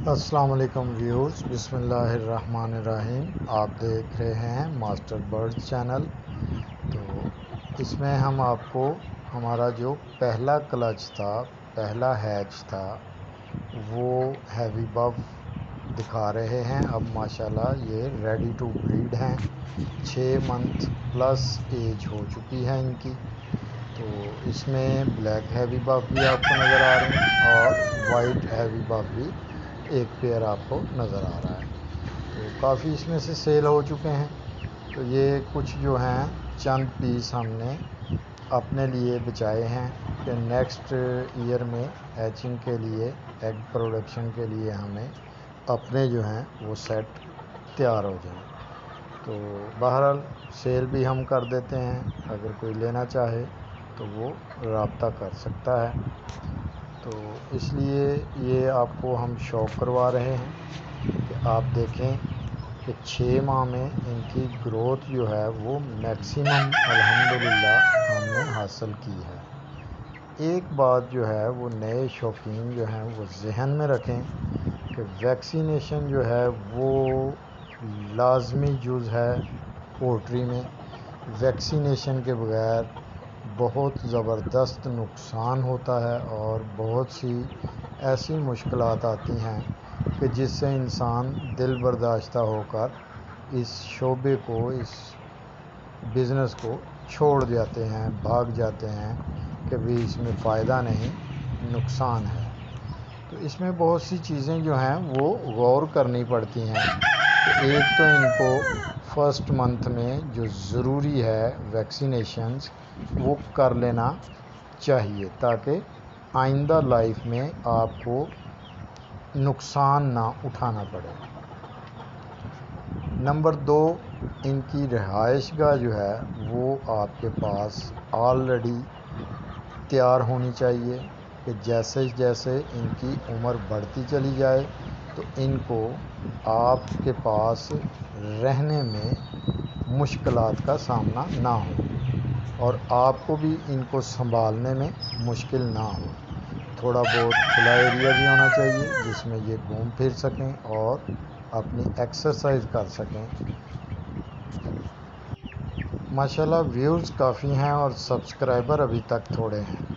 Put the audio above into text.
السلام علیکم ویورز، بسم اللہ الرحمن الرحیم۔ آپ دیکھ رہے ہیں ماسٹر برڈ چینل۔ تو اس میں ہم آپ کو ہمارا جو پہلا کلچ تھا، پہلا ہیچ تھا، وہ ہیوی بف دکھا رہے ہیں۔ اب ماشاءاللہ یہ ریڈی ٹو بریڈ ہیں، 6 منتھ پلس ایج ہو چکی ہے ان کی۔ تو اس میں بلیک ہیوی بف بھی آپ کو نظر آ رہے ہیں اور وائٹ ہیوی بف بھی ایک پیئر آپ کو نظر آ رہا ہے۔ تو کافی اس میں سے سیل ہو چکے ہیں۔ تو یہ کچھ جو ہیں چند پیس ہم نے اپنے لیے بچائے ہیں کہ نیکسٹ ایئر میں ہیچنگ کے لیے، ایگ پروڈکشن کے لیے ہمیں اپنے جو ہیں وہ سیٹ تیار ہو جائیں۔ تو بہرحال سیل بھی ہم کر دیتے ہیں، اگر کوئی لینا چاہے تو وہ رابطہ کر سکتا ہے۔ تو اس لیے یہ آپ کو ہم شوق کروا رہے ہیں کہ آپ دیکھیں کہ 6 ماہ میں ان کی گروتھ جو ہے وہ میکسیمم الحمدللہ ہم نے حاصل کی ہے۔ ایک بات جو ہے وہ نئے شوقین جو ہیں وہ ذہن میں رکھیں کہ ویکسینیشن جو ہے وہ لازمی جز ہے پولٹری میں۔ ویکسینیشن کے بغیر بہت زبردست نقصان ہوتا ہے اور بہت سی ایسی مشکلات آتی ہیں کہ جس سے انسان دل برداشتہ ہو کر اس شعبے کو، اس بزنس کو چھوڑ جاتے ہیں، بھاگ جاتے ہیں کہ بھی اس میں فائدہ نہیں، نقصان ہے۔ تو اس میں بہت سی چیزیں جو ہیں وہ غور کرنی پڑتی ہیں۔ ایک تو ان کو فرسٹ منتھ میں جو ضروری ہے ویکسینیشنز وہ کر لینا چاہیے تاکہ آئندہ لائف میں آپ کو نقصان نہ اٹھانا پڑے۔ نمبر 2، ان کی رہائش گاہ جو ہے وہ آپ کے پاس آلریڈی تیار ہونی چاہیے کہ جیسے جیسے ان کی عمر بڑھتی چلی جائے تو ان کو آپ کے پاس رہنے میں مشکلات کا سامنا نہ ہو اور آپ کو بھی ان کو سنبھالنے میں مشکل نہ ہو۔ تھوڑا بہت کھلا ایریا بھی ہونا چاہیے جس میں یہ گھوم پھر سکیں اور اپنی ایکسرسائز کر سکیں۔ ماشاءاللہ ویورز کافی ہیں اور سبسکرائبر ابھی تک تھوڑے ہیں۔